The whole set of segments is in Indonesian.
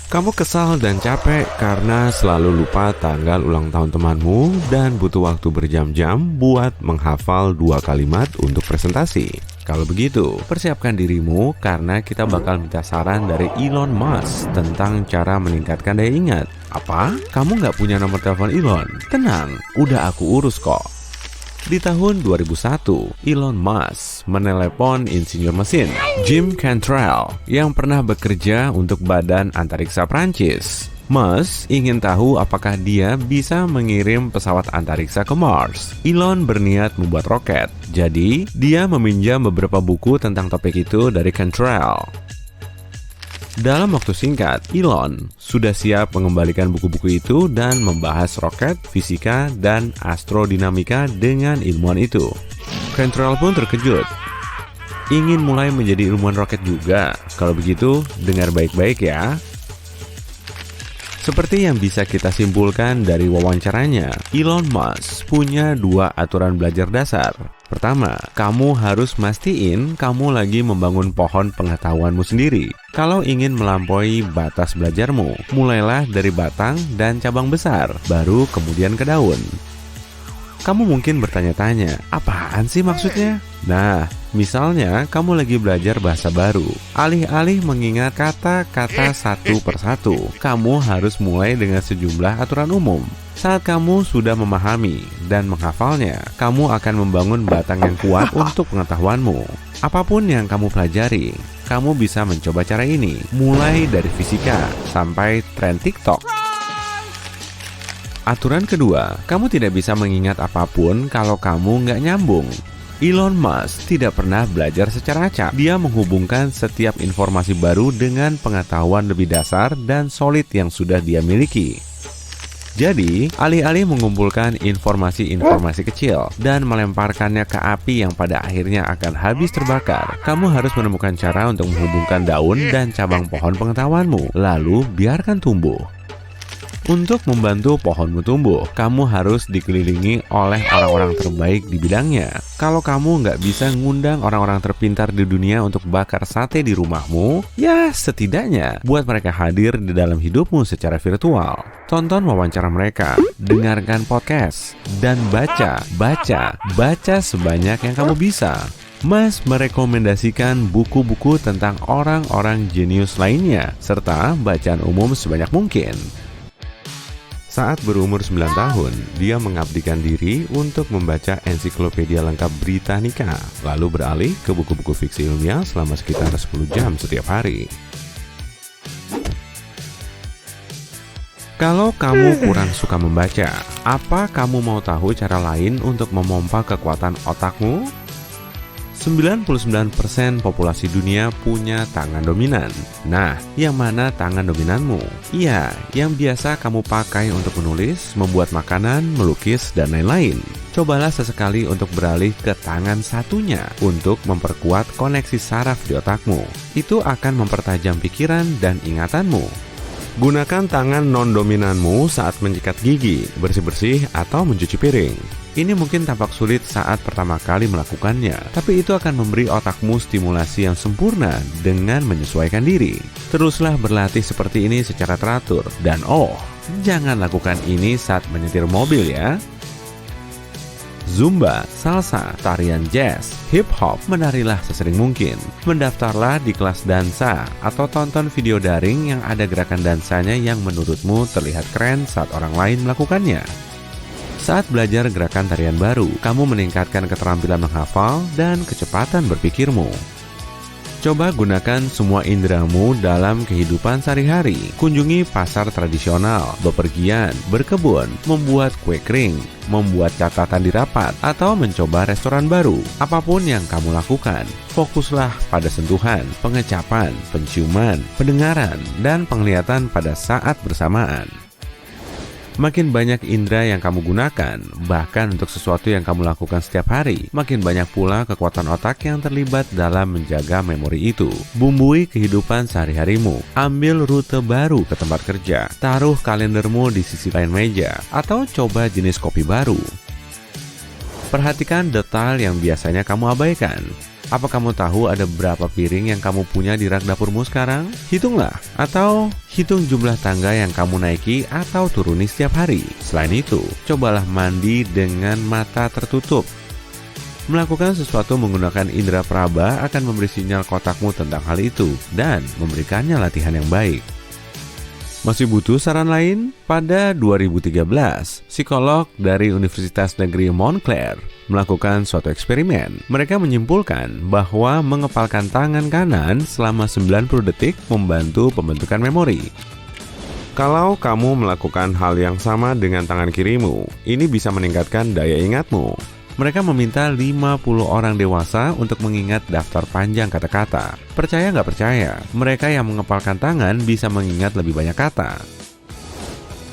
Kamu kesal dan capek karena selalu lupa tanggal ulang tahun temanmu dan butuh waktu berjam-jam buat menghafal 2 kalimat untuk presentasi. Kalau begitu, persiapkan dirimu karena kita bakal minta saran dari Elon Musk tentang cara meningkatkan daya ingat. Apa? Kamu nggak punya nomor telepon Elon? Tenang, udah aku urus kok. Di tahun 2001, Elon Musk menelepon insinyur mesin Jim Cantrell yang pernah bekerja untuk Badan Antariksa Prancis. Musk ingin tahu apakah dia bisa mengirim pesawat antariksa ke Mars. Elon berniat membuat roket, jadi dia meminjam beberapa buku tentang topik itu dari Cantrell. Dalam waktu singkat, Elon sudah siap mengembalikan buku-buku itu dan membahas roket, fisika, dan astrodinamika dengan ilmuwan itu. Cantrell pun terkejut. Ingin mulai menjadi ilmuwan roket juga? Kalau begitu, dengar baik-baik ya. Seperti yang bisa kita simpulkan dari wawancaranya, Elon Musk punya 2 aturan belajar dasar. Pertama, kamu harus mastiin kamu lagi membangun pohon pengetahuanmu sendiri. Kalau ingin melampaui batas belajarmu, mulailah dari batang dan cabang besar, baru kemudian ke daun. Kamu mungkin bertanya-tanya, apaan sih maksudnya? Nah, misalnya kamu lagi belajar bahasa baru. Alih-alih mengingat kata-kata satu persatu, kamu harus mulai dengan sejumlah aturan umum. Saat kamu sudah memahami dan menghafalnya, kamu akan membangun batang yang kuat untuk pengetahuanmu. Apapun yang kamu pelajari, kamu bisa mencoba cara ini, mulai dari fisika sampai tren TikTok. Aturan kedua, kamu tidak bisa mengingat apapun kalau kamu nggak nyambung. Elon Musk tidak pernah belajar secara acak. Dia menghubungkan setiap informasi baru dengan pengetahuan lebih dasar dan solid yang sudah dia miliki. Jadi, alih-alih mengumpulkan informasi-informasi kecil dan melemparkannya ke api yang pada akhirnya akan habis terbakar, kamu harus menemukan cara untuk menghubungkan daun dan cabang pohon pengetahuanmu, lalu biarkan tumbuh. Untuk membantu pohonmu tumbuh, kamu harus dikelilingi oleh orang-orang terbaik di bidangnya. Kalau kamu nggak bisa ngundang orang-orang terpintar di dunia untuk bakar sate di rumahmu, ya setidaknya buat mereka hadir di dalam hidupmu secara virtual. Tonton wawancara mereka, dengarkan podcast, dan baca sebanyak yang kamu bisa. Mas merekomendasikan buku-buku tentang orang-orang jenius lainnya, serta bacaan umum sebanyak mungkin. Saat berumur 9 tahun, dia mengabdikan diri untuk membaca ensiklopedia lengkap Britannica, lalu beralih ke buku-buku fiksi ilmiah selama sekitar 10 jam setiap hari. Kalau kamu kurang suka membaca, apa kamu mau tahu cara lain untuk memompa kekuatan otakmu? 99% populasi dunia punya tangan dominan. Nah, yang mana tangan dominanmu? Iya, yang biasa kamu pakai untuk menulis, membuat makanan, melukis, dan lain-lain. Cobalah sesekali untuk beralih ke tangan satunya untuk memperkuat koneksi saraf di otakmu. Itu akan mempertajam pikiran dan ingatanmu. Gunakan tangan non-dominanmu saat menyikat gigi, bersih-bersih, atau mencuci piring. Ini mungkin tampak sulit saat pertama kali melakukannya, tapi itu akan memberi otakmu stimulasi yang sempurna dengan menyesuaikan diri. Teruslah berlatih seperti ini secara teratur, dan jangan lakukan ini saat menyetir mobil ya. Zumba, salsa, tarian jazz, hip-hop, menarilah sesering mungkin. Mendaftarlah di kelas dansa atau tonton video daring yang ada gerakan dansanya yang menurutmu terlihat keren saat orang lain melakukannya. Saat belajar gerakan tarian baru, kamu meningkatkan keterampilan menghafal dan kecepatan berpikirmu. Coba gunakan semua inderamu dalam kehidupan sehari-hari. Kunjungi pasar tradisional, bepergian, berkebun, membuat kue kering, membuat catatan di rapat, atau mencoba restoran baru. Apapun yang kamu lakukan, fokuslah pada sentuhan, pengecapan, penciuman, pendengaran, dan penglihatan pada saat bersamaan. Makin banyak indera yang kamu gunakan, bahkan untuk sesuatu yang kamu lakukan setiap hari, makin banyak pula kekuatan otak yang terlibat dalam menjaga memori itu. Bumbui kehidupan sehari-harimu, ambil rute baru ke tempat kerja, taruh kalendermu di sisi lain meja, atau coba jenis kopi baru. Perhatikan detail yang biasanya kamu abaikan. Apa kamu tahu ada berapa piring yang kamu punya di rak dapurmu sekarang? Hitunglah, atau hitung jumlah tangga yang kamu naiki atau turuni setiap hari. Selain itu, cobalah mandi dengan mata tertutup. Melakukan sesuatu menggunakan indera peraba akan memberi sinyal ke otakmu tentang hal itu dan memberikannya latihan yang baik. Masih butuh saran lain? Pada 2013, psikolog dari Universitas Negeri Montclair melakukan suatu eksperimen. Mereka menyimpulkan bahwa mengepalkan tangan kanan selama 90 detik membantu pembentukan memori. Kalau kamu melakukan hal yang sama dengan tangan kirimu, ini bisa meningkatkan daya ingatmu. Mereka meminta 50 orang dewasa untuk mengingat daftar panjang kata-kata. Percaya nggak percaya, mereka yang mengepalkan tangan bisa mengingat lebih banyak kata.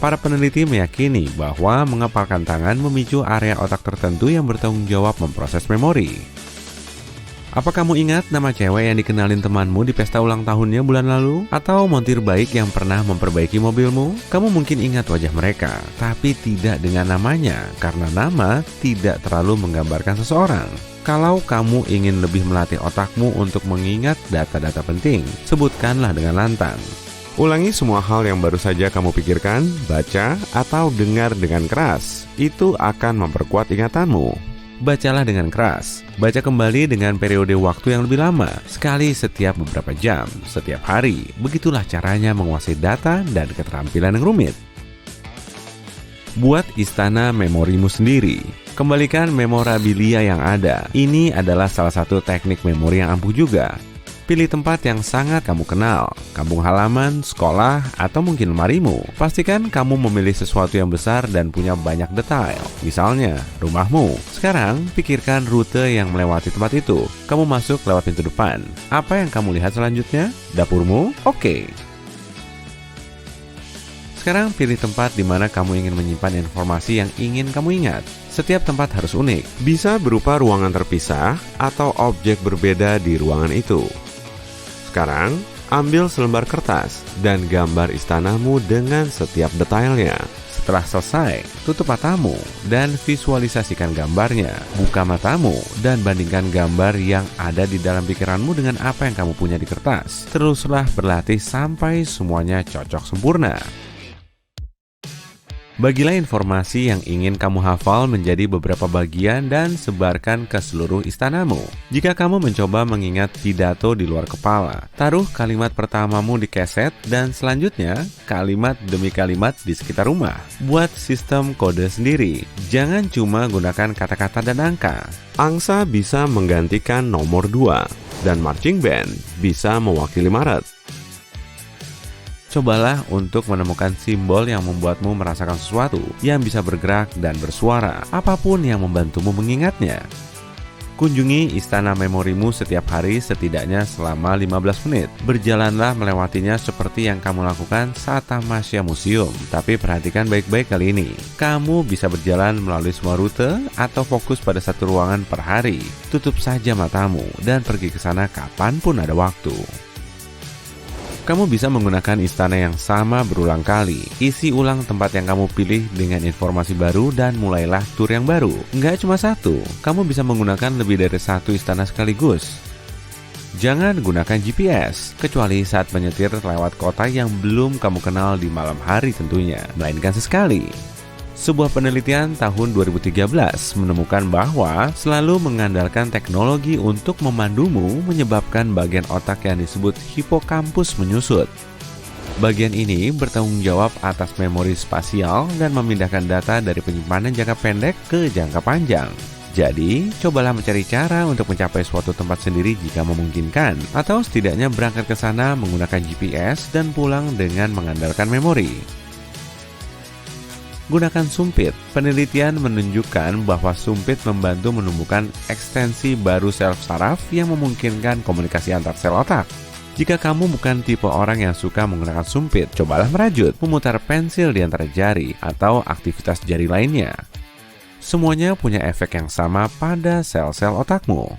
Para peneliti meyakini bahwa mengepalkan tangan memicu area otak tertentu yang bertanggung jawab memproses memori. Apa kamu ingat nama cewek yang dikenalin temanmu di pesta ulang tahunnya bulan lalu? Atau montir baik yang pernah memperbaiki mobilmu? Kamu mungkin ingat wajah mereka, tapi tidak dengan namanya, karena nama tidak terlalu menggambarkan seseorang. Kalau kamu ingin lebih melatih otakmu untuk mengingat data-data penting, sebutkanlah dengan lantang. Ulangi semua hal yang baru saja kamu pikirkan, baca, atau dengar dengan keras. Itu akan memperkuat ingatanmu. Bacalah dengan keras. Baca kembali dengan periode waktu yang lebih lama, sekali setiap beberapa jam, setiap hari. Begitulah caranya menguasai data dan keterampilan yang rumit. Buat istana memorimu sendiri. Kembalikan memorabilia yang ada. Ini adalah salah satu teknik memori yang ampuh juga. Pilih tempat yang sangat kamu kenal, kampung halaman, sekolah, atau mungkin lemarimu. Pastikan kamu memilih sesuatu yang besar dan punya banyak detail. Misalnya, rumahmu. Sekarang, pikirkan rute yang melewati tempat itu. Kamu masuk lewat pintu depan. Apa yang kamu lihat selanjutnya? Dapurmu? Oke. Sekarang pilih tempat di mana kamu ingin menyimpan informasi yang ingin kamu ingat. Setiap tempat harus unik. Bisa berupa ruangan terpisah atau objek berbeda di ruangan itu. Sekarang, ambil selembar kertas dan gambar istanamu dengan setiap detailnya. Setelah selesai, tutup matamu dan visualisasikan gambarnya. Buka matamu dan bandingkan gambar yang ada di dalam pikiranmu dengan apa yang kamu punya di kertas. Teruslah berlatih sampai semuanya cocok sempurna. Bagilah informasi yang ingin kamu hafal menjadi beberapa bagian dan sebarkan ke seluruh istanamu. Jika kamu mencoba mengingat pidato di luar kepala, taruh kalimat pertamamu di keset dan selanjutnya kalimat demi kalimat di sekitar rumah. Buat sistem kode sendiri. Jangan cuma gunakan kata-kata dan angka. Angsa bisa menggantikan nomor 2 dan marching band bisa mewakili Maret. Cobalah untuk menemukan simbol yang membuatmu merasakan sesuatu yang bisa bergerak dan bersuara, apapun yang membantumu mengingatnya. Kunjungi istana memorimu setiap hari setidaknya selama 15 menit. Berjalanlah melewatinya seperti yang kamu lakukan saat tamasya museum. Tapi perhatikan baik-baik kali ini. Kamu bisa berjalan melalui semua rute atau fokus pada satu ruangan per hari. Tutup saja matamu dan pergi ke sana kapanpun ada waktu. Kamu bisa menggunakan istana yang sama berulang kali. Isi ulang tempat yang kamu pilih dengan informasi baru dan mulailah tur yang baru. Nggak cuma satu, kamu bisa menggunakan lebih dari satu istana sekaligus. Jangan gunakan GPS, kecuali saat menyetir lewat kota yang belum kamu kenal di malam hari tentunya, melainkan sesekali. Sebuah penelitian tahun 2013 menemukan bahwa selalu mengandalkan teknologi untuk memandumu menyebabkan bagian otak yang disebut hipokampus menyusut. Bagian ini bertanggung jawab atas memori spasial dan memindahkan data dari penyimpanan jangka pendek ke jangka panjang. Jadi, cobalah mencari cara untuk mencapai suatu tempat sendiri jika memungkinkan, atau setidaknya berangkat ke sana menggunakan GPS dan pulang dengan mengandalkan memori. Gunakan sumpit. Penelitian menunjukkan bahwa sumpit membantu menumbuhkan ekstensi baru sel saraf yang memungkinkan komunikasi antar sel otak. Jika kamu bukan tipe orang yang suka menggunakan sumpit, cobalah merajut, memutar pensil di antara jari, atau aktivitas jari lainnya. Semuanya punya efek yang sama pada sel-sel otakmu.